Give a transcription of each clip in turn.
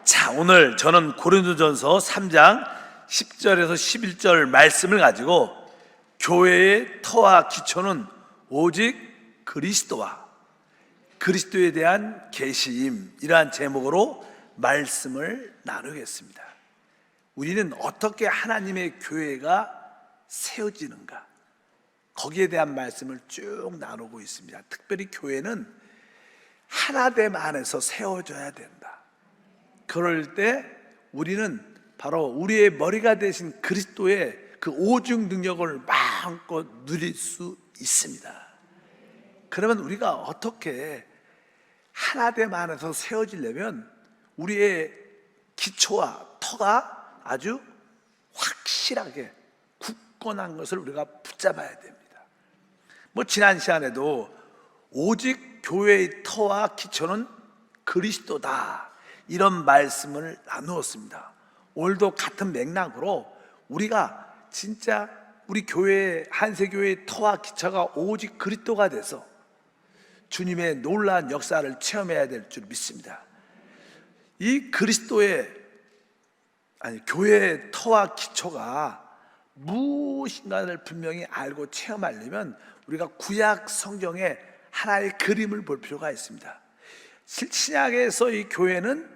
자, 오늘 저는 고린도전서 3장 10절에서 11절 말씀을 가지고 교회의 터와 기초는 오직 그리스도와 그리스도에 대한 계시임, 이러한 제목으로 말씀을 나누겠습니다. 우리는 어떻게 하나님의 교회가 세워지는가, 거기에 대한 말씀을 쭉 나누고 있습니다. 특별히 교회는 하나됨 안에서 세워져야 된다. 그럴 때 우리는 바로 우리의 머리가 되신 그리스도의 그 오중 능력을 마음껏 누릴 수 있습니다. 그러면 우리가 어떻게 하나됨 안에서 세워지려면 우리의 기초와 터가 아주 확실하게 굳건한 것을 우리가 붙잡아야 됩니다. 지난 시간에도 오직 교회의 터와 기초는 그리스도다, 이런 말씀을 나누었습니다. 오늘도 같은 맥락으로 우리가 진짜 우리 교회, 한세교회의 터와 기초가 오직 그리스도가 돼서 주님의 놀라운 역사를 체험해야 될 줄 믿습니다. 이 그리스도의 교회의 터와 기초가 무엇인가를 분명히 알고 체험하려면 우리가 구약 성경에 하나의 그림을 볼 필요가 있습니다. 신약에서 이 교회는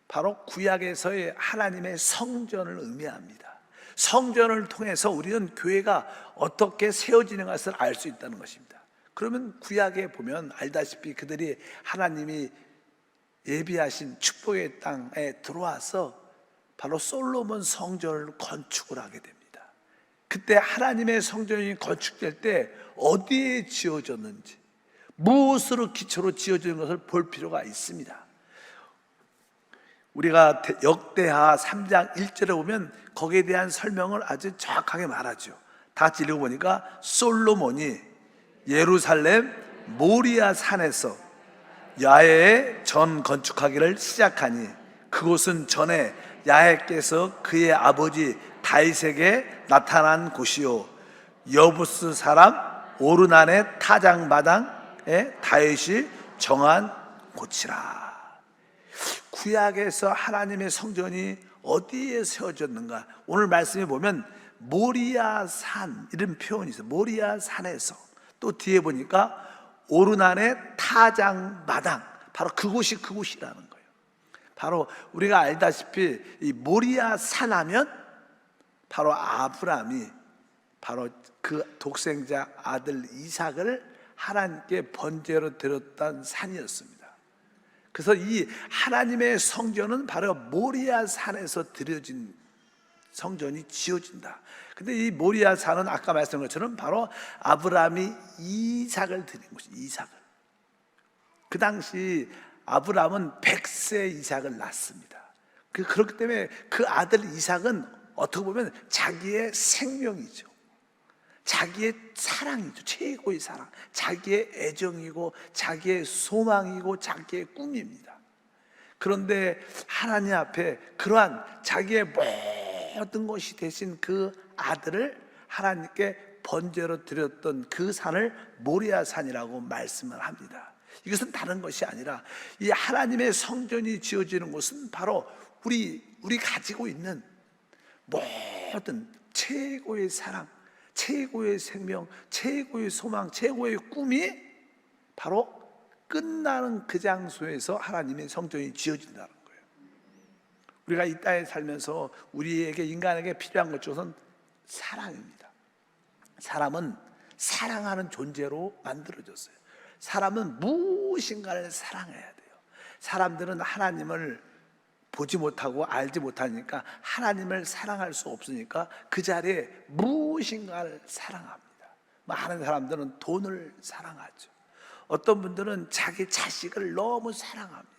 바로 구약에서의 하나님의 성전을 의미합니다. 성전을 통해서 우리는 교회가 어떻게 세워지는 것을 알 수 있다는 것입니다. 그러면 구약에 보면 알다시피 그들이 하나님이 예비하신 축복의 땅에 들어와서 바로 솔로몬 성전을 건축을 하게 됩니다. 그때 하나님의 성전이 건축될 때 어디에 지어졌는지, 무엇으로 기초로 지어지는 것을 볼 필요가 있습니다. 우리가 역대하 3장 1절에 보면 거기에 대한 설명을 아주 정확하게 말하죠. 다 같이 읽어보니까 솔로몬이 예루살렘 모리아 산에서 야훼의 전 건축하기를 시작하니 그곳은 전에 야훼께서 그의 아버지 다윗에게 나타난 곳이요 여부스 사람 오르난의 타작마당에 다윗이 정한 곳이라. 구약에서 하나님의 성전이 어디에 세워졌는가? 오늘 말씀에 보면 모리아 산, 이런 표현이 있어요. 모리아 산에서. 또 뒤에 보니까 오르난의 타작마당, 바로 그곳이라는 거예요. 바로 우리가 알다시피 이 모리아 산 하면 바로 아브라함이 바로 그 독생자 아들 이삭을 하나님께 번제로 드렸던 산이었습니다. 그래서 이 하나님의 성전은 바로 모리아 산에서 드려진 성전이 지어진다. 근데 이 모리아 산은 아까 말씀한 것처럼 바로 아브라함이 이삭을 드린 곳이에요. 이삭을. 그 당시 아브라함은 100세 이삭을 낳습니다. 그렇기 때문에 그 아들 이삭은 어떻게 보면 자기의 생명이죠. 자기의 사랑이죠. 최고의 사랑, 자기의 애정이고 자기의 소망이고 자기의 꿈입니다. 그런데 하나님 앞에 그러한 자기의 모든 것이 되신 그 아들을 하나님께 번제로 드렸던 그 산을 모리아 산이라고 말씀을 합니다. 이것은 다른 것이 아니라 이 하나님의 성전이 지어지는 곳은 바로 우리 가지고 있는 모든 최고의 사랑, 최고의 생명, 최고의 소망, 최고의 꿈이 바로 끝나는 그 장소에서 하나님의 성전이 지어진다는 거예요. 우리가 이 땅에 살면서 우리에게, 인간에게 필요한 것 중에서는 사랑입니다. 사람은 사랑하는 존재로 만들어졌어요. 사람은 무엇인가를 사랑해야 돼요. 사람들은 하나님을 보지 못하고 알지 못하니까 하나님을 사랑할 수 없으니까 그 자리에 무엇인가를 사랑합니다. 많은 사람들은 돈을 사랑하죠. 어떤 분들은 자기 자식을 너무 사랑합니다.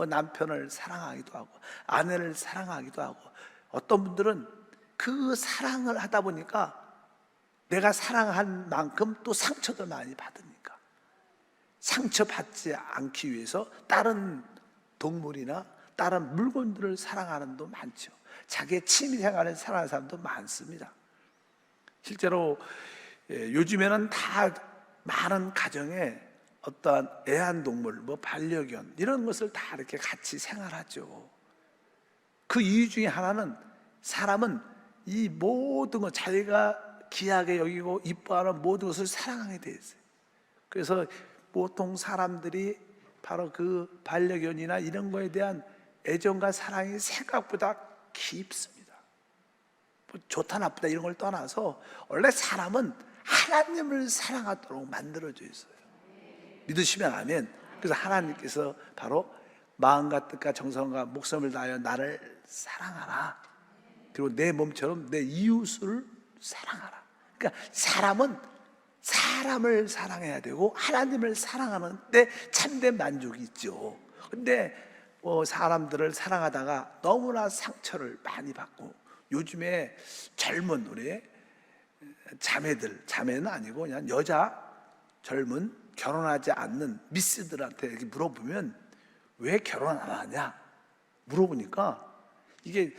남편을 사랑하기도 하고 아내를 사랑하기도 하고, 어떤 분들은 그 사랑을 하다 보니까 내가 사랑한 만큼 또 상처도 많이 받으니까 상처받지 않기 위해서 다른 동물이나 다른 물건들을 사랑하는 사람도 많죠. 자기의 취미생활을 사랑하는 사람도 많습니다. 실제로 요즘에는 다 많은 가정에 어떠한 애완동물, 반려견 이런 것을 다 이렇게 같이 생활하죠. 그 이유 중에 하나는 사람은 이 모든 것, 자기가 귀하게 여기고 이뻐하는 모든 것을 사랑하게 돼 있어요. 그래서 보통 사람들이 바로 그 반려견이나 이런 거에 대한 애정과 사랑이 생각보다 깊습니다. 뭐 좋다 나쁘다 이런 걸 떠나서 원래 사람은 하나님을 사랑하도록 만들어져 있어요. 믿으시면 아멘. 그래서 하나님께서 바로 마음과 뜻과 정성과 목숨을 다하여 나를 사랑하라. 그리고 내 몸처럼 내 이웃을 사랑하라. 그러니까 사람은 사람을 사랑해야 되고 하나님을 사랑하는데 참된 만족이 있죠. 근데 사람들을 사랑하다가 너무나 상처를 많이 받고, 요즘에 젊은 우리 자매들, 자매는 아니고 그냥 여자 젊은 결혼하지 않는 미스들한테 이렇게 물어보면 왜 결혼 안 하냐 물어보니까, 이게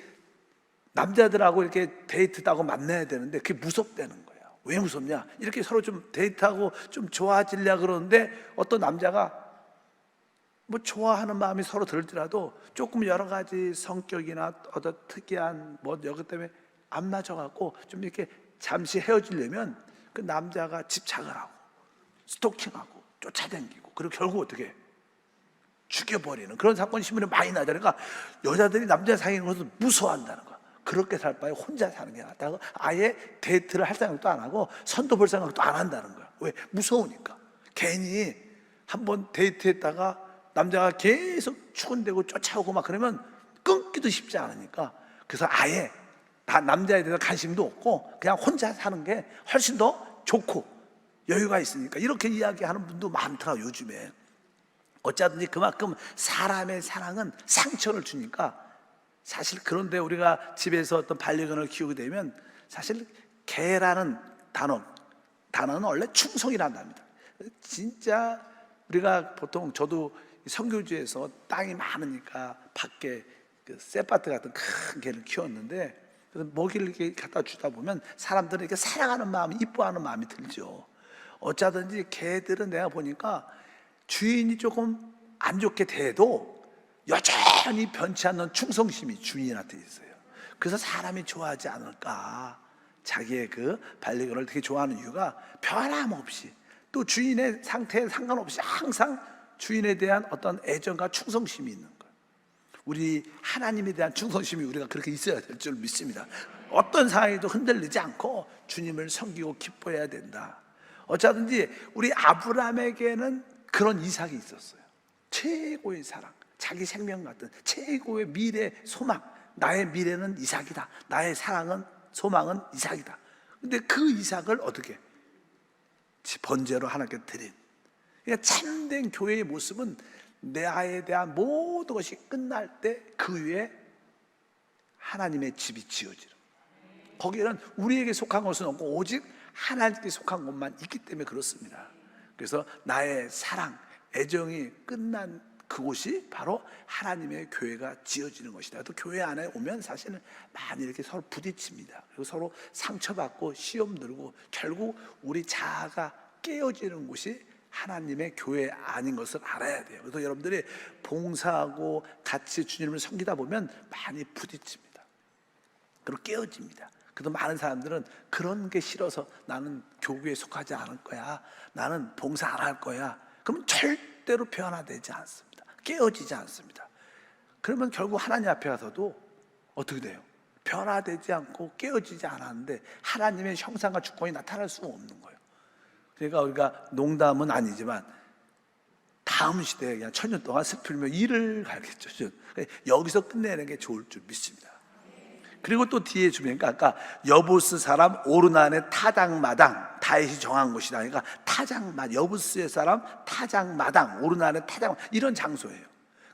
남자들하고 이렇게 데이트하고 만나야 되는데 그게 무섭다는 거예요. 왜 무섭냐? 이렇게 서로 좀 데이트하고 좀 좋아지려고 그러는데 어떤 남자가 뭐 좋아하는 마음이 서로 들더라도 조금 여러 가지 성격이나 어떤 특이한 뭐 여기 때문에 안 맞아갖고 좀 이렇게 잠시 헤어지려면 그 남자가 집착을 하고 스토킹하고 쫓아다니고, 그리고 결국 어떻게 죽여버리는 그런 사건이 신문에 많이 나잖아요. 그러니까 여자들이 남자 사귀는 것을 무서워한다는 거야. 그렇게 살 바에 혼자 사는 게 낫다고 아예 데이트를 할 생각도 안 하고 선도 볼 생각도 안 한다는 거야. 왜? 무서우니까. 괜히 한번 데이트했다가 남자가 계속 추근대고 쫓아오고 막 그러면 끊기도 쉽지 않으니까, 그래서 아예 다 남자에 대해서 관심도 없고 그냥 혼자 사는 게 훨씬 더 좋고 여유가 있으니까, 이렇게 이야기하는 분도 많더라고요 요즘에. 어쩌든지 그만큼 사람의 사랑은 상처를 주니까, 사실 그런데 우리가 집에서 어떤 반려견을 키우게 되면 사실 개라는 단어는 원래 충성이라는 단어입니다. 진짜 우리가 보통, 저도 선교지에서 땅이 많으니까 밖에 그 쌔바트 같은 큰 개를 키웠는데, 그래서 먹이를 이렇게 갖다 주다 보면 사람들은 이렇게 사랑하는 마음이, 이뻐하는 마음이 들죠. 어쩌든지 개들은 내가 보니까 주인이 조금 안 좋게 대해도 여전히 변치 않는 충성심이 주인한테 있어요. 그래서 사람이 좋아하지 않을까. 자기의 그 반려견을 되게 좋아하는 이유가 변함없이, 또 주인의 상태에 상관없이 항상 주인에 대한 어떤 애정과 충성심이 있는 거예요. 우리 하나님에 대한 충성심이 우리가 그렇게 있어야 될 줄 믿습니다. 어떤 상황에도 흔들리지 않고 주님을 섬기고 기뻐해야 된다. 어쩌든지 우리 아브라함에게는 그런 이삭이 있었어요. 최고의 사랑, 자기 생명 같은 최고의 미래 소망. 나의 미래는 이삭이다. 나의 사랑은, 소망은 이삭이다. 근데 그 이삭을 어떻게 번제로 하나님께 드린. 그러니까 참된 교회의 모습은 나에 대한 모든 것이 끝날 때 그 위에 하나님의 집이 지어지는, 거기에는 우리에게 속한 것은 없고 오직 하나님께 속한 것만 있기 때문에 그렇습니다. 그래서 나의 사랑, 애정이 끝난 그곳이 바로 하나님의 교회가 지어지는 것이다. 또 교회 안에 오면 사실은 많이 이렇게 서로 부딪힙니다. 그리고 서로 상처받고 시험 들고 결국 우리 자아가 깨어지는 곳이 하나님의 교회 아닌 것을 알아야 돼요. 그래서 여러분들이 봉사하고 같이 주님을 섬기다 보면 많이 부딪힙니다. 그리고 깨어집니다. 그래도 많은 사람들은 그런 게 싫어서 나는 교회에 속하지 않을 거야, 나는 봉사 안 할 거야. 그러면 절대로 변화되지 않습니다. 깨어지지 않습니다. 그러면 결국 하나님 앞에 가서도 어떻게 돼요? 변화되지 않고 깨어지지 않았는데 하나님의 형상과 주권이 나타날 수가 없는 거예요. 그러니까 우리가 농담은 아니지만 다음 시대에 그냥 1000년 동안 슬프면 일을 가겠죠. 여기서 끝내는 게 좋을 줄 믿습니다. 그리고 또 뒤에 주면 아까 여부스 사람 오르난의 타작마당, 다윗이 정한 곳이다. 그러니까 타작마당, 여부스의 사람 타작마당, 오르난의 타작마당, 이런 장소예요.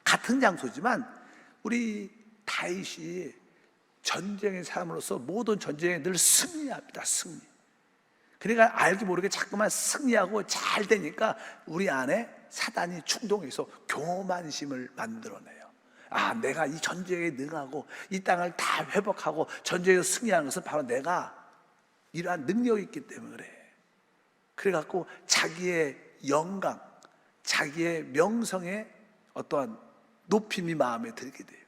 같은 장소지만 우리 다윗이 전쟁의 사람으로서 모든 전쟁에 늘 승리합니다. 승리. 그러니까 알기 모르게 자꾸만 승리하고 잘 되니까 우리 안에 사단이 충동해서 교만심을 만들어내요. 아, 내가 이 전쟁에 능하고 이 땅을 다 회복하고 전쟁에서 승리하는 것은 바로 내가 이러한 능력이 있기 때문에 그래. 그래갖고 자기의 영광, 자기의 명성에 어떠한 높임이 마음에 들게 돼요.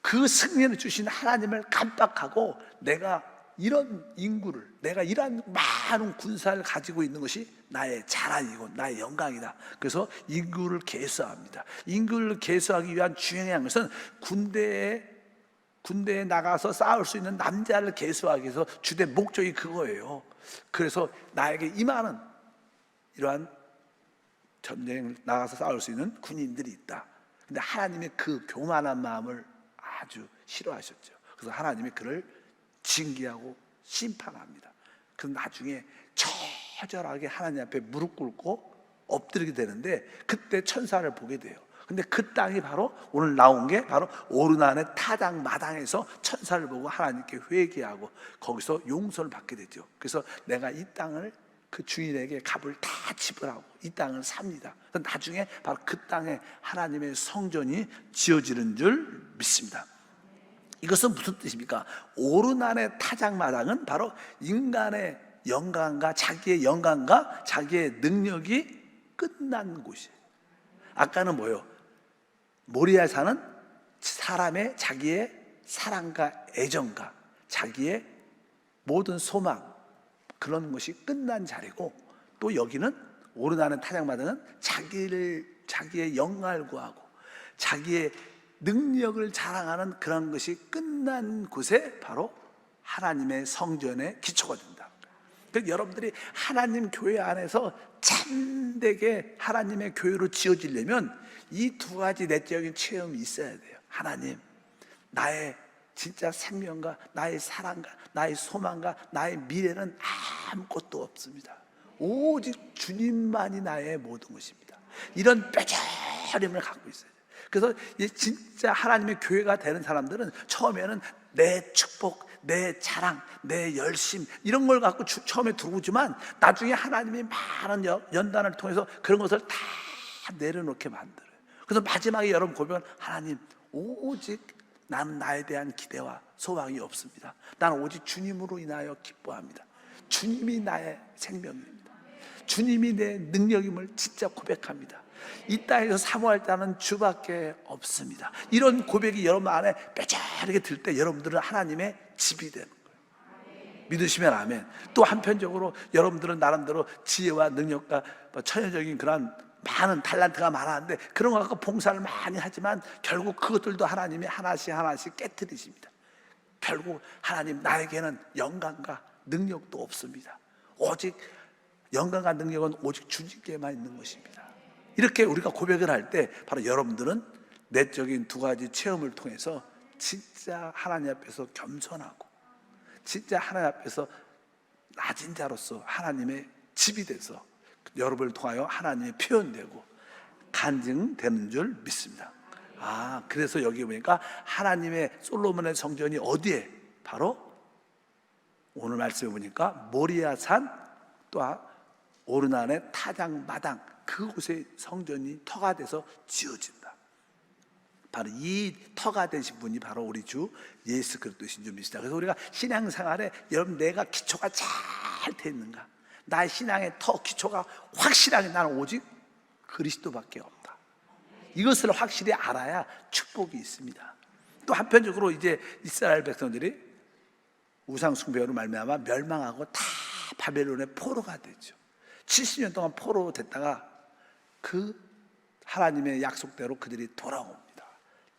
그 승리를 주신 하나님을 깜빡하고 내가 이런 인구를, 내가 이런 많은 군사를 가지고 있는 것이 나의 자랑이고 나의 영광이다. 그래서 인구를 개수합니다. 인구를 개수하기 위한 중요한 것은 군대에 나가서 싸울 수 있는 남자를 개수하기 위해서 주된 목적이 그거예요. 그래서 나에게 임하는 이러한 전쟁을 나가서 싸울 수 있는 군인들이 있다. 근데 하나님의 그 교만한 마음을 아주 싫어하셨죠. 그래서 하나님이 그를 징계하고 심판합니다. 그 나중에 처절하게 하나님 앞에 무릎 꿇고 엎드리게 되는데 그때 천사를 보게 돼요. 근데 그 땅이 바로 오늘 나온 게 바로 오르난의 타작 마당에서 천사를 보고 하나님께 회개하고 거기서 용서를 받게 되죠. 그래서 내가 이 땅을 그 주인에게 값을 다 지불하고 이 땅을 삽니다. 나중에 바로 그 땅에 하나님의 성전이 지어지는 줄 믿습니다. 이것은 무슨 뜻입니까? 오르난의 타작마당은 바로 인간의 영광과 자기의 영광과 자기의 능력이 끝난 곳이에요. 아까는 뭐예요? 모리아산은 사람의 자기의 사랑과 애정과 자기의 모든 소망 그런 것이 끝난 자리고, 또 여기는 오르나는 타작마당은 자기의 영광을 구하고 자기의 능력을 자랑하는 그런 것이 끝난 곳에 바로 하나님의 성전의 기초가 된다. 그러니까 여러분들이 하나님 교회 안에서 참되게 하나님의 교회로 지어지려면 이 두 가지 내적인 체험이 있어야 돼요. 하나님, 나의 진짜 생명과 나의 사랑과 나의 소망과 나의 미래는 아무것도 없습니다. 오직 주님만이 나의 모든 것입니다. 이런 뼈저림을 갖고 있어요. 그래서 진짜 하나님의 교회가 되는 사람들은 처음에는 내 축복, 내 자랑, 내 열심 이런 걸 갖고 처음에 들어오지만 나중에 하나님이 많은 연단을 통해서 그런 것을 다 내려놓게 만들어요. 그래서 마지막에 여러분 고백은 하나님, 오직 나는 나에 대한 기대와 소망이 없습니다. 나는 오직 주님으로 인하여 기뻐합니다. 주님이 나의 생명입니다. 주님이 내 능력임을 진짜 고백합니다. 이 땅에서 사모할 자는 주밖에 없습니다. 이런 고백이 여러분 안에 뼈저리게 들 때 여러분들은 하나님의 집이 되는 거예요. 믿으시면 아멘. 또 한편적으로 여러분들은 나름대로 지혜와 능력과 천연적인 그런 많은 탤런트가 많았는데 그런 거 갖고 봉사를 많이 하지만 결국 그것들도 하나님이 하나씩 깨트리십니다. 결국 하나님, 나에게는 영광과 능력도 없습니다. 오직 영광과 능력은 오직 주님께만 있는 것입니다. 이렇게 우리가 고백을 할 때 바로 여러분들은 내적인 두 가지 체험을 통해서 진짜 하나님 앞에서 겸손하고 진짜 하나님 앞에서 낮은 자로서 하나님의 집이 돼서 여러분을 통하여 하나님이 표현되고 간증되는 줄 믿습니다. 그래서 여기 보니까 하나님의 솔로몬의 성전이 어디에? 바로 오늘 말씀해 보니까 모리아산 또 오르난의 타작마당 그곳에 성전이 터가 돼서 지어진다. 바로 이 터가 되신 분이 바로 우리 주 예수 그리스도이신 줄 믿습니다. 그래서 우리가 신앙생활에 여러분 내가 기초가 잘 돼 있는가? 나의 신앙의 터 기초가 확실하게 나는 오직 그리스도밖에 없다. 이것을 확실히 알아야 축복이 있습니다. 또 한편적으로 이제 이스라엘 백성들이 우상 숭배로 말미암아 멸망하고 다 바벨론의 포로가 되죠. 70년 동안 포로 됐다가 그 하나님의 약속대로 그들이 돌아옵니다.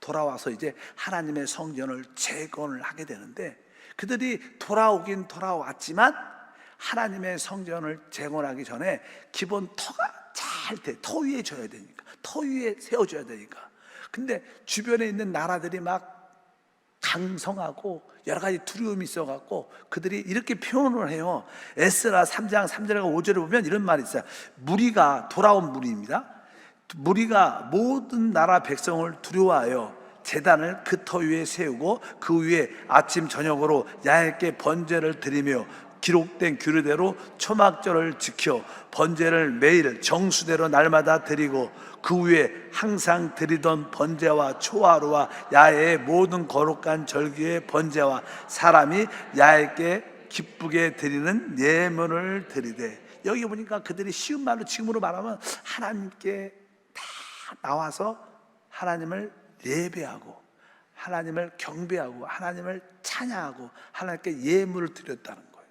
돌아와서 이제 하나님의 성전을 재건을 하게 되는데 그들이 돌아오긴 돌아왔지만 하나님의 성전을 재건하기 전에 기본 터가 잘 돼. 터 위에 져야 되니까. 터 위에 세워줘야 되니까. 근데 주변에 있는 나라들이 막 강성하고 여러 가지 두려움이 있어갖고 그들이 이렇게 표현을 해요. 에스라 3장 3절과 5절에 보면 이런 말이 있어요. 무리가, 돌아온 무리입니다. 무리가 모든 나라 백성을 두려워하여 제단을 그 터 위에 세우고 그 위에 아침 저녁으로 야훼께 번제를 드리며 기록된 규례대로 초막절을 지켜 번제를 매일 정수대로 날마다 드리고 그 위에 항상 드리던 번제와 초하루와 야훼의 모든 거룩한 절기의 번제와 사람이 야훼께 기쁘게 드리는 예물을 드리되. 여기 보니까 그들이 쉬운 말로 지금으로 말하면 하나님께 다 나와서 하나님을 예배하고 하나님을 경배하고 하나님을 찬양하고 하나님께 예물을 드렸다는 거예요.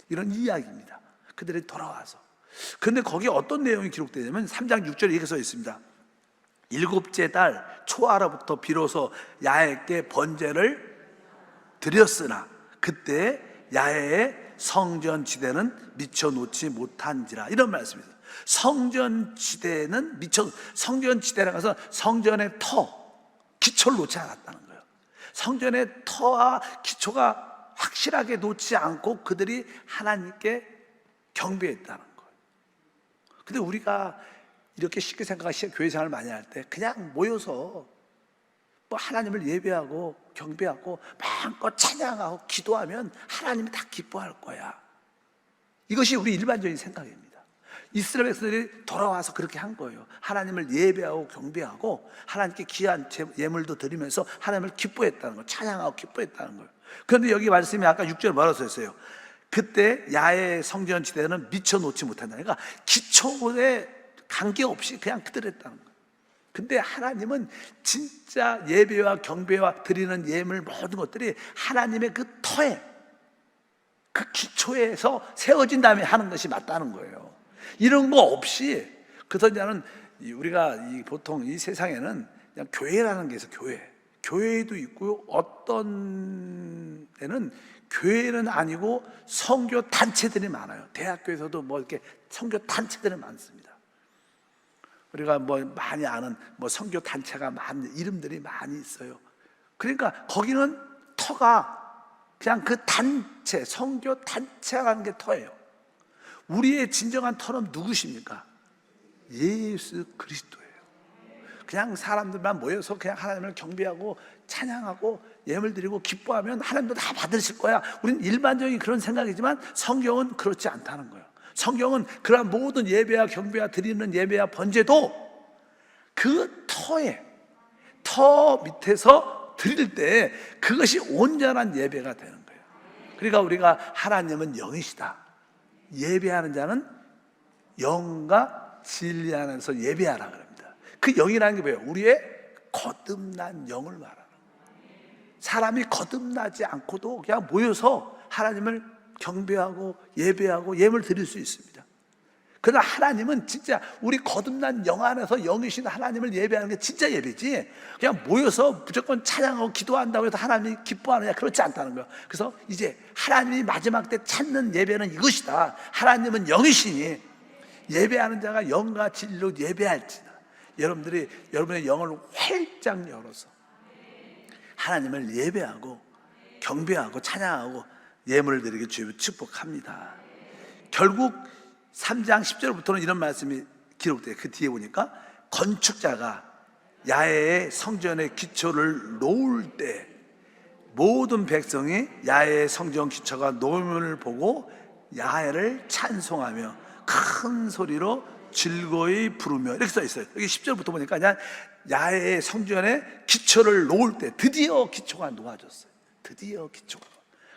이런 이야기입니다. 그들이 돌아와서. 근데 거기에 어떤 내용이 기록되냐면 3장 6절에 이렇게 써 있습니다. 일곱째 달 초하로부터 비로소 야훼께 번제를 드렸으나 그때 야훼의 성전 지대는 미쳐놓지 못한지라. 이런 말씀입니다. 성전 지대는 성전 지대라고 해서 성전의 기초를 놓지 않았다는 거예요. 성전의 터와 기초가 확실하게 놓지 않고 그들이 하나님께 경배했다는 거예요. 근데 우리가 이렇게 쉽게 생각하시고 교회 생활을 많이 할 때 그냥 모여서 뭐 하나님을 예배하고 경배하고 마음껏 찬양하고 기도하면 하나님이 다 기뻐할 거야. 이것이 우리 일반적인 생각입니다. 이스라엘 백성들이 돌아와서 그렇게 한 거예요. 하나님을 예배하고 경배하고 하나님께 귀한 예물도 드리면서 하나님을 기뻐했다는 거예요. 찬양하고 기뻐했다는 거예요. 그런데 여기 말씀이 아까 6절에 뭐라고 썼어요? 그때 야훼의 성전 지대는 미쳐놓지 못한다. 그러니까 기초에 관계없이 그냥 그대로 했다는 거예요. 근데 하나님은 진짜 예배와 경배와 드리는 예물 모든 것들이 하나님의 그 터에, 그 기초에서 세워진 다음에 하는 것이 맞다는 거예요. 이런 거 없이, 그래서 나는 우리가 보통 이 세상에는 그냥 교회라는 게 있어. 교회도 있고요. 어떤 데는 교회는 아니고 선교 단체들이 많아요. 대학교에서도 뭐 이렇게 선교 단체들이 많습니다. 우리가 뭐 많이 아는 뭐 선교 단체가 많은 이름들이 많이 있어요. 그러니까 거기는 터가 그냥 그 단체, 선교 단체라는 게 터예요. 우리의 진정한 터는 누구십니까? 예수 그리스도예요. 그냥 사람들만 모여서 그냥 하나님을 경배하고 찬양하고 예물 드리고 기뻐하면 하나님도 다 받으실 거야. 우리는 일반적인 그런 생각이지만 성경은 그렇지 않다는 거예요. 성경은 그러한 모든 예배와 경배와 드리는 예배와 번제도 그 터 밑에서 드릴 때 그것이 온전한 예배가 되는 거예요. 그러니까 우리가 하나님은 영이시다. 예배하는 자는 영과 진리 안에서 예배하라 그럽니다. 그 영이라는 게 뭐예요? 우리의 거듭난 영을 말하는 거예요. 사람이 거듭나지 않고도 그냥 모여서 하나님을 경배하고 예배하고 예물 드릴 수 있습니다. 그러나 하나님은 진짜 우리 거듭난 영 안에서 영이신 하나님을 예배하는 게 진짜 예배지, 그냥 모여서 무조건 찬양하고 기도한다고 해서 하나님이 기뻐하느냐, 그렇지 않다는 거예요. 그래서 이제 하나님이 마지막 때 찾는 예배는 이것이다. 하나님은 영이시니 예배하는 자가 영과 진리로 예배할지다. 여러분들이 여러분의 영을 활짝 열어서 하나님을 예배하고 경배하고 찬양하고 예물을 드리게 주여 축복합니다. 결국 3장 10절부터는 이런 말씀이 기록돼요. 그 뒤에 보니까 건축자가 야훼의 성전의 기초를 놓을 때 모든 백성이 야훼의 성전 기초가 놓음을 보고 야훼를 찬송하며 큰 소리로 즐거이 부르며, 이렇게 써 있어요. 여기 10절부터 보니까 그냥 야훼의 성전의 기초를 놓을 때 드디어 기초가 놓아졌어요. 드디어 기초가.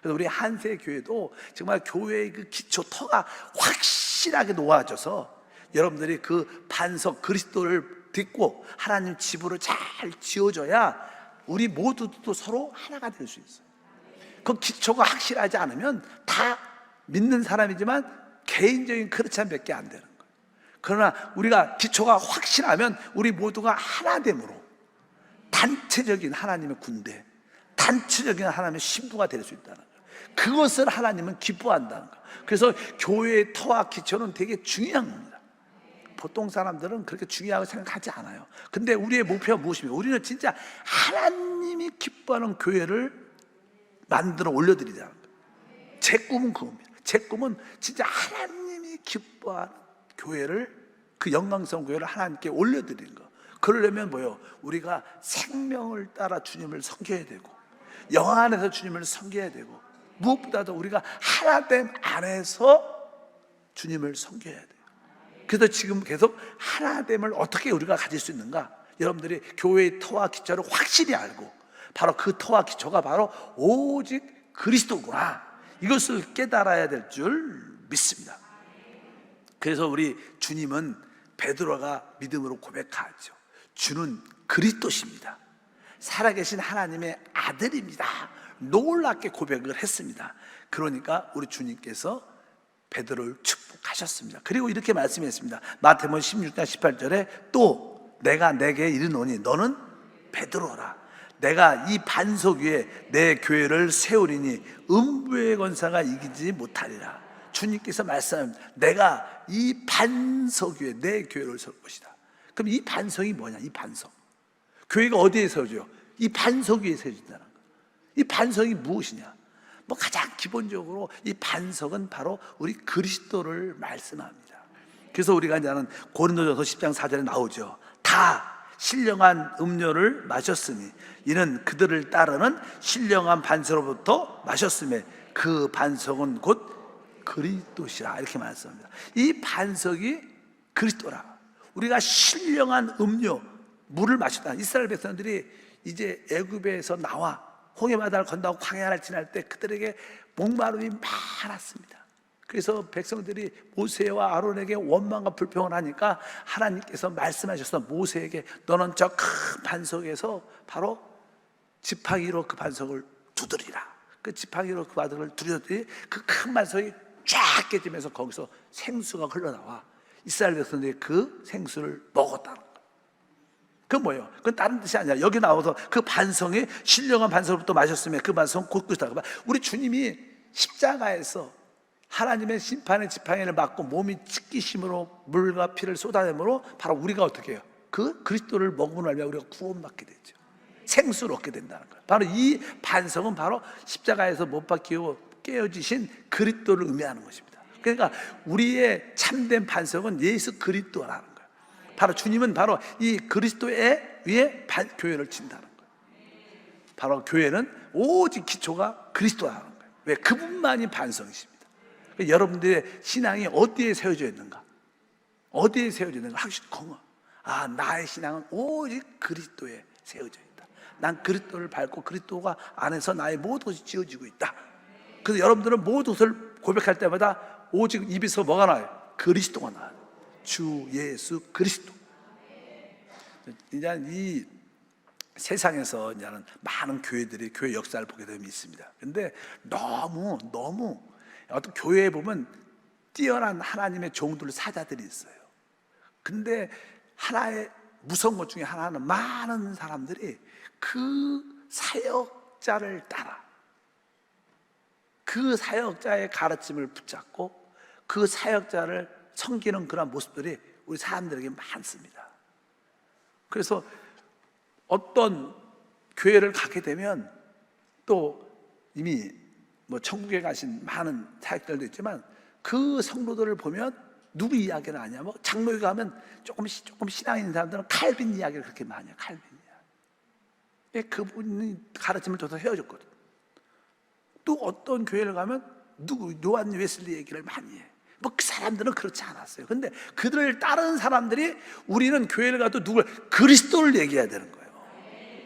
그래서 우리 한세 교회도 정말 교회의 그 기초 터가 확실하게 놓아져서 여러분들이 그 반석 그리스도를 듣고 하나님 집으로 잘 지어져야 우리 모두도 서로 하나가 될 수 있어요. 그 기초가 확실하지 않으면 다 믿는 사람이지만 개인적인 크리스찬밖에 안 되는 거예요. 그러나 우리가 기초가 확실하면 우리 모두가 하나됨으로 단체적인 하나님의 군대, 단체적인 하나님의 신부가 될 수 있다는 거예요. 그것을 하나님은 기뻐한다는 거예요. 그래서 교회의 터와 기초는 되게 중요한 겁니다. 보통 사람들은 그렇게 중요하게 생각하지 않아요. 근데 우리의 목표가 무엇입니까? 우리는 진짜 하나님이 기뻐하는 교회를 만들어 올려드리자는 거예요. 제 꿈은 그겁니다. 제 꿈은 진짜 하나님이 기뻐하는 교회를, 그 영광스러운 교회를 하나님께 올려드리는 거. 그러려면 뭐요? 우리가 생명을 따라 주님을 섬겨야 되고 영 안에서 주님을 섬겨야 되고 무엇보다도 우리가 하나됨 안에서 주님을 섬겨야 돼요. 그래서 지금 계속 하나됨을 어떻게 우리가 가질 수 있는가? 여러분들이 교회의 터와 기초를 확실히 알고 바로 그 터와 기초가 바로 오직 그리스도구나, 이것을 깨달아야 될 줄 믿습니다. 그래서 우리 주님은 베드로가 믿음으로 고백하죠. 주는 그리스도십니다. 살아계신 하나님의 아들입니다. 놀랍게 고백을 했습니다. 그러니까 우리 주님께서 베드로를 축복하셨습니다. 그리고 이렇게 말씀했습니다. 마태복음 16장 18절에 또 내가 내게 이르노니 너는 베드로라. 내가 이 반석 위에 내 교회를 세우리니 음부의 권사가 이기지 못하리라. 주님께서 말씀합니다. 내가 이 반석 위에 내 교회를 세울 것이다. 그럼 이 반석이 뭐냐? 이 반석, 교회가 어디에 세워져요? 이 반석 위에 세워진다는 거예요. 이 반석이 무엇이냐? 뭐 가장 기본적으로 이 반석은 바로 우리 그리스도를 말씀합니다. 그래서 우리가 이제 아는 고린도전서 10장 4절에 나오죠. 다 신령한 음료를 마셨으니 이는 그들을 따르는 신령한 반석으로부터 마셨음에 그 반석은 곧 그리스도시라. 이렇게 말씀합니다. 이 반석이 그리스도라. 우리가 신령한 음료, 물을 마셨다. 이스라엘 백성들이 이제 애굽에서 나와 홍해바다를 건너고 광야를 지날 때 그들에게 목마름이 많았습니다. 그래서 백성들이 모세와 아론에게 원망과 불평을 하니까 하나님께서 말씀하셔서 모세에게 너는 저 큰 반석에서 바로 지팡이로 그 반석을 두드리라. 그 지팡이로 그 반석을 두드렸더니 그 큰 반석이 쫙 깨지면서 거기서 생수가 흘러나와 이스라엘 백성들이 그 생수를 먹었다는 거예요. 그건 뭐예요? 그건 다른 뜻이 아니라 여기 나와서 그 반성이 신령한 반석으로부터 마셨으면 그 반성은 곧 그리스도다. 우리 주님이 십자가에서 하나님의 심판의 지팡이를 맞고 몸이 찢기심으로 물과 피를 쏟아내므로 바로 우리가 어떻게 해요? 그 그리스도를 먹으면 말미암아 우리가 구원받게 되죠. 생수를 얻게 된다는 거예요. 바로 이 반석은 바로 십자가에서 못 박히고 깨어지신 그리스도를 의미하는 것입니다. 그러니까 우리의 참된 반석은 예수 그리스도라는 거예요. 바로 주님은 바로 이 그리스도의 위에 교회를 친다는 거예요. 바로 교회는 오직 기초가 그리스도라는 거예요. 왜? 그분만이 반석이십니다. 그러니까 여러분들의 신앙이 어디에 세워져 있는가? 어디에 세워져 있는가? 확실히 공허. 아, 나의 신앙은 오직 그리스도에 세워져 있다. 난 그리스도를 밟고 그리스도가 안에서 나의 모든 것이 지어지고 있다. 그래서 여러분들은 모든 것을 고백할 때마다 오직 입에서 뭐가 나와요? 그리스도가 나와요. 주 예수 그리스도. 이제 이 세상에서 이제는 많은 교회들이 교회 역사를 보게 되면 있습니다. 근데 너무 어떤 교회에 보면 뛰어난 하나님의 종들 사자들이 있어요. 근데 하나의 무서운 것 중에 하나는 많은 사람들이 그 사역자를 따라 그 사역자의 가르침을 붙잡고 그 사역자를 섬기는 그런 모습들이 우리 사람들에게 많습니다. 그래서 어떤 교회를 가게 되면 또 이미 뭐 천국에 가신 많은 사역자들도 있지만 그 성도들을 보면 누구 이야기를 하냐? 뭐 장로회 가면 조금 신앙 있는 사람들은 칼빈 이야기를 그렇게 많이 해요. 칼빈 이야기. 그분이 가르침을 줘서 헤어졌거든. 또 어떤 교회를 가면 요한 웨슬리 얘기를 많이 해. 뭐 그 사람들은 그렇지 않았어요. 근데 그들을 따르는 사람들이 우리는 교회를 가도 그리스도를 얘기해야 되는 거예요.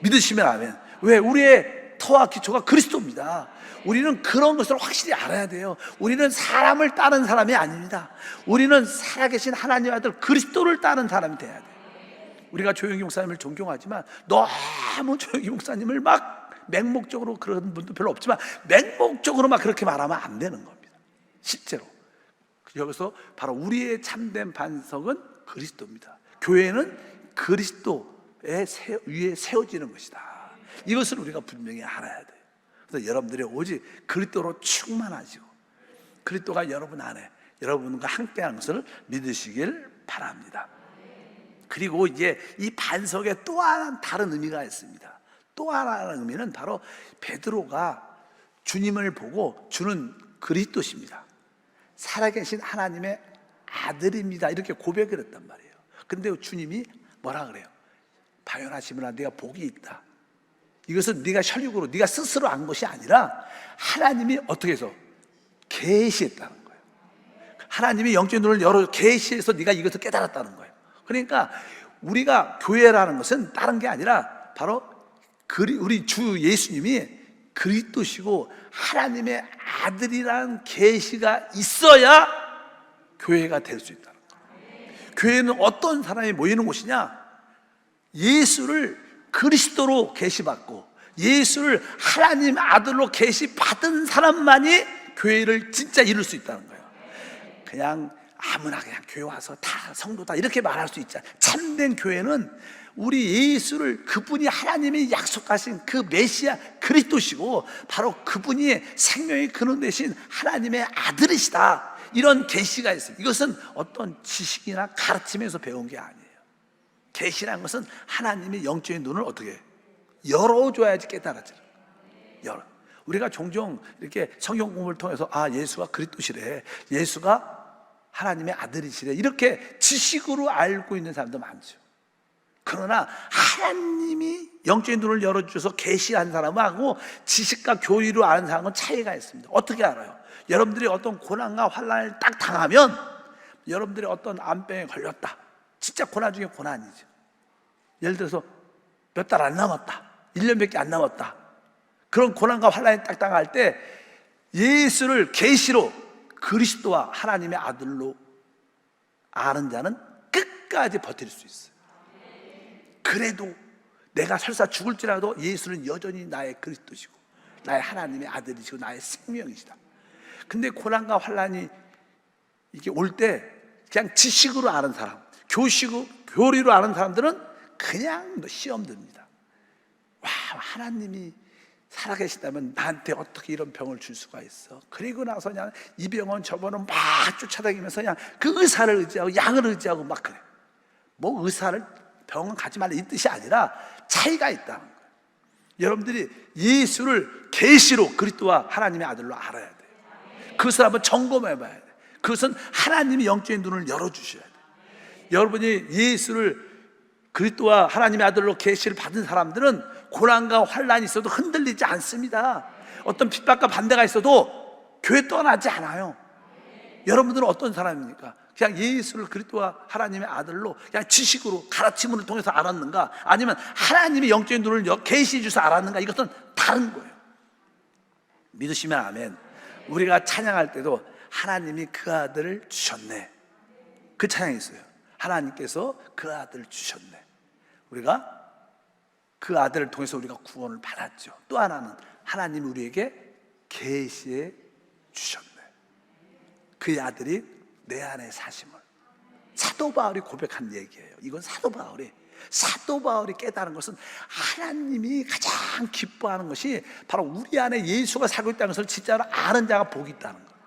믿으시면 아멘. 왜? 우리의 터와 기초가 그리스도입니다. 우리는 그런 것을 확실히 알아야 돼요. 우리는 사람을 따르는 사람이 아닙니다. 우리는 살아계신 하나님의 아들 그리스도를 따르는 사람이 돼야 돼요. 우리가 조영기 목사님을 존경하지만 너무 조영기 목사님을 막 맹목적으로 그런 분도 별로 없지만 맹목적으로 막 그렇게 말하면 안 되는 겁니다. 실제로 여기서 바로 우리의 참된 반석은 그리스도입니다. 교회는 그리스도의 위에 세워지는 것이다. 이것을 우리가 분명히 알아야 돼요. 그래서 여러분들이 오직 그리스도로 충만하시고 그리스도가 여러분 안에 여러분과 함께하는 것을 믿으시길 바랍니다. 그리고 이제 이 반석에 또 하나 다른 의미가 있습니다. 또 하나의 의미는 바로 베드로가 주님을 보고 주는 그리스도십니다. 살아계신 하나님의 아들입니다. 이렇게 고백을 했단 말이에요. 근데 주님이 뭐라 그래요? 바요나 시몬아, 네가 복이 있다. 이것은 네가 혈육으로 네가 스스로 안 것이 아니라 하나님이 어떻게 해서 계시했다는 거예요. 하나님이 영적인 눈을 열어 계시해서 네가 이것을 깨달았다는 거예요. 그러니까 우리가 교회라는 것은 다른 게 아니라 바로 우리 주 예수님이 그리스도시고 하나님의 아들이라는 계시가 있어야 교회가 될 수 있다는 거예요. 교회는 어떤 사람이 모이는 곳이냐? 예수를 그리스도로 계시받고 예수를 하나님 아들로 계시받은 사람만이 교회를 진짜 이룰 수 있다는 거예요. 그냥 아무나 그냥 교회 와서 다 성도다 이렇게 말할 수 있잖아요. 참된 교회는 우리 예수를, 그분이 하나님이 약속하신 그 메시아 그리스도시고 바로 그분이 생명의 근원 되신 하나님의 아들이시다, 이런 계시가 있어요. 이것은 어떤 지식이나 가르침에서 배운 게 아니에요. 계시라는 것은 하나님의 영적인 눈을 어떻게 열어줘야지 깨달아져요. 우리가 종종 이렇게 성경 공부를 통해서 예수가 그리스도시래, 예수가 하나님의 아들이시래, 이렇게 지식으로 알고 있는 사람도 많죠. 그러나 하나님이 영적인 눈을 열어주셔서 계시한 사람하고 지식과 교리로 아는 사람은 차이가 있습니다. 어떻게 알아요? 여러분들이 어떤 고난과 환난을 딱 당하면, 여러분들이 어떤 암병에 걸렸다, 진짜 고난 중에 고난이죠. 예를 들어서 몇 달 안 남았다, 1년밖에 안 남았다, 그런 고난과 환난이 딱 당할 때 예수를 계시로 그리스도와 하나님의 아들로 아는 자는 끝까지 버틸 수 있어요. 그래도 내가 설사 죽을지라도 예수는 여전히 나의 그리스도시고 나의 하나님의 아들이시고 나의 생명이시다. 근데 고난과 환난이 이게 올 때 그냥 지식으로 아는 사람, 교리로 아는 사람들은 그냥 시험 듭니다. 와, 하나님이 살아계시다면 나한테 어떻게 이런 병을 줄 수가 있어? 그리고 나서 그냥 이 병원 저 병원 막 쫓아다니면서 그냥 그 의사를 의지하고 약을 의지하고 막 그래. 뭐 의사를 병원 가지 말라 이 뜻이 아니라 차이가 있다는 거예요. 여러분들이 예수를 계시로 그리스도와 하나님의 아들로 알아야 돼요. 그것을 한번 점검해 봐야 돼요. 그것은 하나님이 영적인 눈을 열어주셔야 돼요. 여러분이 예수를 그리스도와 하나님의 아들로 계시를 받은 사람들은 고난과 환난이 있어도 흔들리지 않습니다. 어떤 핍박과 반대가 있어도 교회 떠나지 않아요. 여러분들은 어떤 사람입니까? 그냥 예수를 그리스도와 하나님의 아들로 그냥 지식으로 가르침을 통해서 알았는가, 아니면 하나님의 영적인 눈을 계시해 주셔서 알았는가? 이것은 다른 거예요. 믿으시면 아멘. 우리가 찬양할 때도 하나님이 그 아들을 주셨네, 그 찬양이 있어요. 하나님께서 그 아들을 주셨네. 우리가 그 아들을 통해서 우리가 구원을 받았죠. 또 하나는 하나님이 우리에게 계시해 주셨네. 그 아들이 내 안에 사심을, 사도 바울이 고백한 얘기예요. 이건 사도 바울이 깨달은 것은 하나님이 가장 기뻐하는 것이 바로 우리 안에 예수가 살고 있다는 것을 진짜로 아는 자가 복이 있다는 거예요.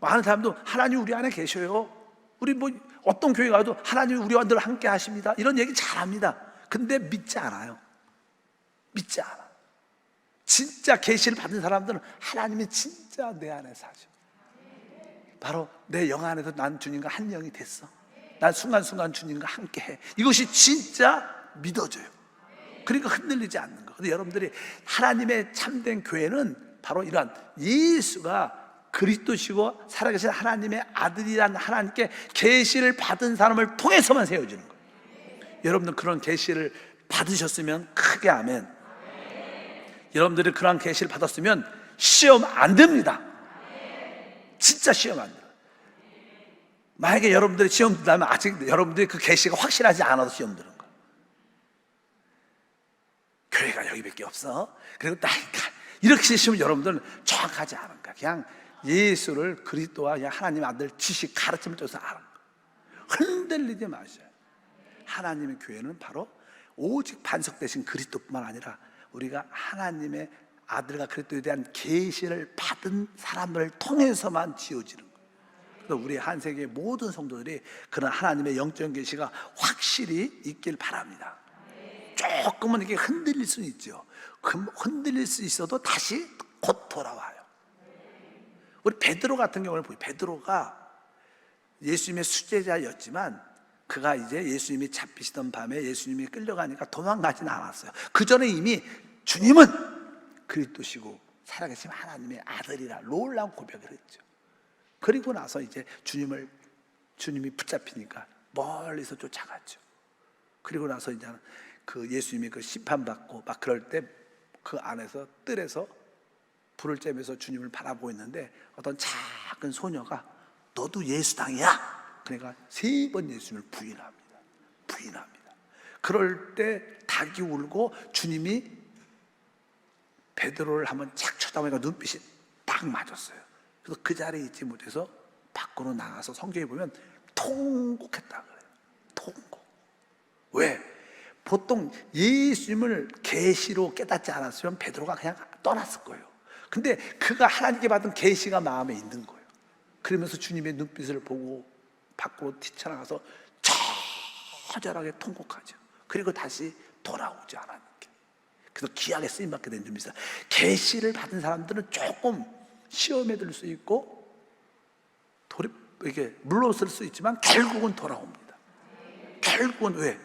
많은 사람도 하나님 우리 안에 계셔요, 우리 뭐 어떤 교회 가도 하나님이 우리와 늘 함께 하십니다, 이런 얘기 잘합니다. 근데 믿지 않아요. 믿지 않아. 진짜 계시를 받은 사람들은 하나님이 진짜 내 안에 사셔. 바로 내 영 안에서 난 주님과 한 영이 됐어, 난 순간순간 주님과 함께해, 이것이 진짜 믿어져요. 그러니까 흔들리지 않는 거. 근데 여러분들이 하나님의 참된 교회는 바로 이러한 예수가 그리스도시고 살아계신 하나님의 아들이란 하나님께 계시를 받은 사람을 통해서만 세워지는 거예요. 여러분들 그런 계시를 받으셨으면 크게 아멘. 여러분들이 그런 계시를 받았으면 시험 안 됩니다. 진짜 시험 안 돼요. 만약에 여러분들이 시험 든다면 아직 여러분들이 그 계시가 확실하지 않아도 시험 드는 거예요. 교회가 여기밖에 없어, 그리고 나 이렇게 시험, 여러분들은 정확하지 않은 거야. 그냥 예수를 그리스도와 그냥 하나님 아들 지식 가르침을 통해서 아는 거예요. 흔들리지 마셔요. 하나님의 교회는 바로 오직 반석되신 그리스도뿐만 아니라 우리가 하나님의 아들과 그리스도에 대한 계시를 받은 사람을 통해서만 지어지는 거예요. 그래서 우리 한 세계의 모든 성도들이 그런 하나님의 영적 계시가 확실히 있길 바랍니다. 조금은 이렇게 흔들릴 수는 있죠. 흔들릴 수 있어도 다시 곧 돌아와요. 우리 베드로 같은 경우를 보요. 베드로가 예수님의 수제자였지만 그가 이제 예수님이 잡히시던 밤에 예수님이 끌려가니까 도망가지는 않았어요. 그 전에 이미 주님은 그리스도시고 살아계신 하나님의 아들이라 놀라운 고백을 했죠. 그리고 나서 이제 주님이 붙잡히니까 멀리서 쫓아갔죠. 그리고 나서 이제 그 예수님이 그 심판받고 막 그럴 때 그 안에서 뜰에서 불을 쬐면서 주님을 바라보고 있는데 어떤 작은 소녀가 너도 예수당이야? 그러니까 3번 예수님을 부인합니다. 그럴 때 닭이 울고 주님이 베드로를 한번 착 쳐다보니까 눈빛이 딱 맞았어요. 그래서 그 자리에 있지 못해서 밖으로 나가서 성경에 보면 통곡했다 그래요. 통곡. 왜? 보통 예수님을 계시로 깨닫지 않았으면 베드로가 그냥 떠났을 거예요. 근데 그가 하나님께 받은 계시가 마음에 있는 거예요. 그러면서 주님의 눈빛을 보고 밖으로 뛰쳐나가서 처절하게 통곡하죠. 그리고 다시 돌아오지 않았는 게. 그래서 귀하게 쓰임받게 된 줄입니다. 계시를 받은 사람들은 조금 시험에 들 수 있고 이게 물러설 수 있지만 결국은 돌아옵니다. 결국은 왜?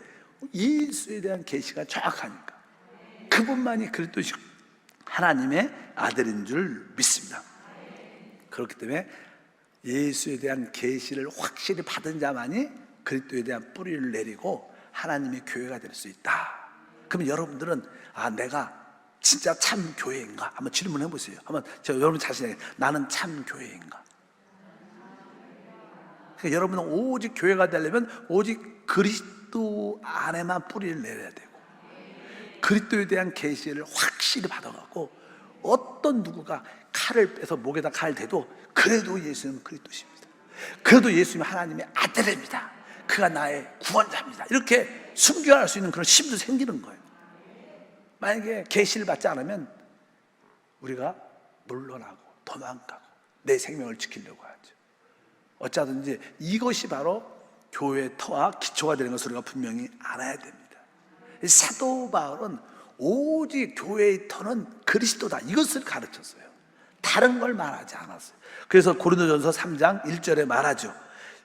예수에 대한 계시가 정확하니까. 그분만이 그리스도시고 하나님의 아들인 줄 믿습니다. 그렇기 때문에 예수에 대한 계시를 확실히 받은 자만이 그리스도에 대한 뿌리를 내리고 하나님의 교회가 될 수 있다. 그럼 여러분들은 내가 진짜 참 교회인가? 한번 질문해 보세요. 한번 여러분 자신에게 나는 참 교회인가? 그러니까 여러분은 오직 교회가 되려면 오직 그리스도 안에만 뿌리를 내려야 되고 그리스도에 대한 계시를 확실히 받아가고 어떤 누구가 칼을 빼서 목에다 칼을 대도 그래도 예수님은 그리스도십니다. 그래도 예수님은 하나님의 아들입니다. 그가 나의 구원자입니다. 이렇게 순교할 수 있는 그런 힘도 생기는 거예요. 만약에 계시를 받지 않으면 우리가 물러나고 도망가고 내 생명을 지키려고 하죠. 어쩌든지 이것이 바로 교회의 터와 기초가 되는 것을 우리가 분명히 알아야 됩니다. 사도 바울은 오직 교회의 터는 그리스도다 이것을 가르쳤어요. 다른 걸 말하지 않았어요. 그래서 고린도전서 3장 1절에 말하죠.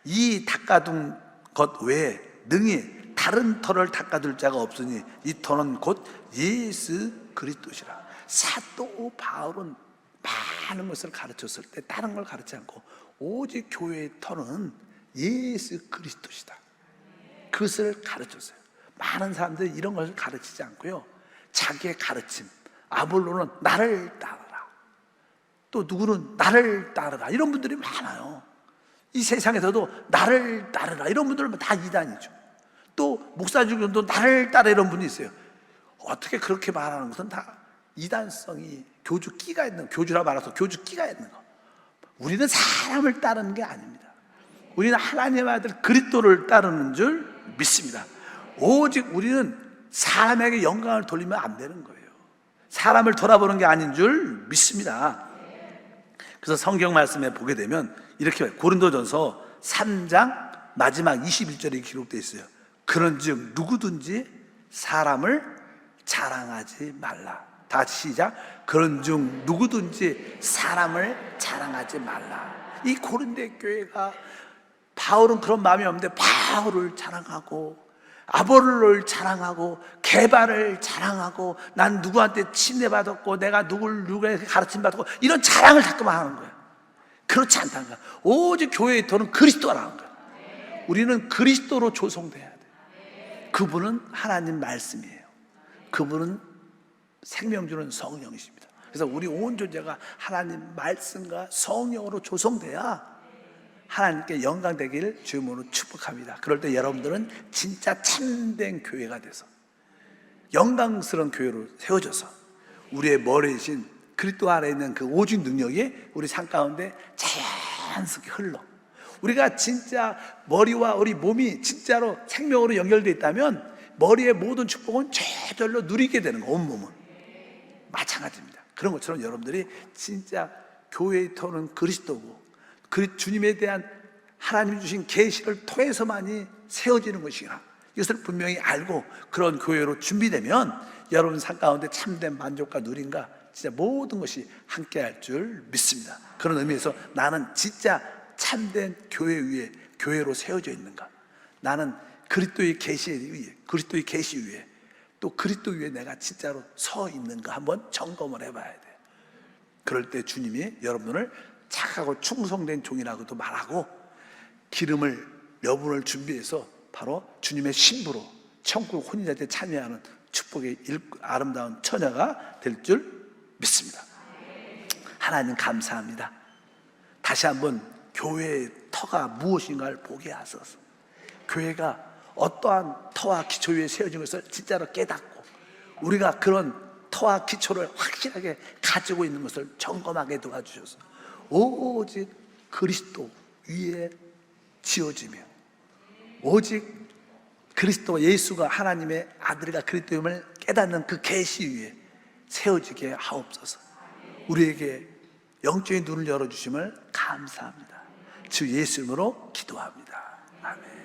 이 닦아둔 것 외에 능히 다른 터를 닦아둘 자가 없으니 이 터는 곧 예수 그리스도시라. 사도 바울은 많은 것을 가르쳤을 때 다른 걸 가르치지 않고 오직 교회의 터는 예수 그리스도시다. 그것을 가르쳤어요. 많은 사람들이 이런 것을 가르치지 않고요, 자기의 가르침, 아볼로는 나를 따르라, 또 누구는 나를 따르라, 이런 분들이 많아요. 이 세상에서도 나를 따르라 이런 분들은 다 이단이죠. 또 목사 중에도 나를 따라 이런 분이 있어요. 어떻게 그렇게 말하는 것은 다 이단성이 교주 끼가 있는, 교주라 말해서 교주 끼가 있는 거. 우리는 사람을 따르는 게 아닙니다. 우리는 하나님의 아들 그리스도를 따르는 줄 믿습니다. 오직 우리는 사람에게 영광을 돌리면 안 되는 거예요. 사람을 돌아보는 게 아닌 줄 믿습니다. 그래서 성경 말씀에 보게 되면 이렇게 고린도전서 3장 마지막 21절에 기록되어 있어요. 그런즉 누구든지 사람을 자랑하지 말라. 다 같이 시작. 그런즉 누구든지 사람을 자랑하지 말라. 이 고린도 교회가 바울은 그런 마음이 없는데 바울을 자랑하고 아볼로를 자랑하고 게바를 자랑하고 난 누구한테 침례받았고 내가 누구에게 가르침받았고 이런 자랑을 자꾸만 하는 거예요. 그렇지 않다는 거야. 오직 교회의 터는 그리스도라는 거야. 우리는 그리스도로 조성돼야 돼. 그분은 하나님 말씀이에요. 그분은 생명 주는 성령이십니다. 그래서 우리 온 존재가 하나님 말씀과 성령으로 조성돼야 하나님께 영광 되기를 주님으로 축복합니다. 그럴 때 여러분들은 진짜 참된 교회가 돼서 영광스러운 교회로 세워져서 우리의 머리이신 그리스도 안에 있는 그 오직 능력이 우리 삶 가운데 자연스럽게 흘러. 우리가 진짜 머리와 우리 몸이 진짜로 생명으로 연결되어 있다면 머리의 모든 축복은 저절로 누리게 되는 거, 온몸은 마찬가지입니다. 그런 것처럼 여러분들이 진짜 교회의 터는 그리스도고 주님에 대한 하나님 주신 계시를 통해서만이 세워지는 것이구나, 이것을 분명히 알고 그런 교회로 준비되면 여러분 삶 가운데 참된 만족과 누림과 진짜 모든 것이 함께할 줄 믿습니다. 그런 의미에서 나는 진짜 참된 교회 위에, 교회로 세워져 있는가, 나는 그리스도의 계시에 의해, 그리스도의 계시 위에, 또 그리스도 위에 내가 진짜로 서 있는가 한번 점검을 해봐야 돼요. 그럴 때 주님이 여러분을 착하고 충성된 종이라고도 말하고 기름을 몇 분을 준비해서 바로 주님의 신부로 천국 혼인잔치에 참여하는 축복의 아름다운 처녀가 될 줄 믿습니다. 하나님 감사합니다. 다시 한번 교회의 터가 무엇인가를 보게 하소서. 교회가 어떠한 터와 기초 위에 세워진 것을 진짜로 깨닫고 우리가 그런 터와 기초를 확실하게 가지고 있는 것을 점검하게 도와주셔서 오직 그리스도 위에 지어지며 오직 그리스도 예수가 하나님의 아들이가 그리스도임을 깨닫는 그 계시 위에 세워지게 하옵소서. 우리에게 영적인 눈을 열어주심을 감사합니다. 주 예수 이름으로 기도합니다. 아멘.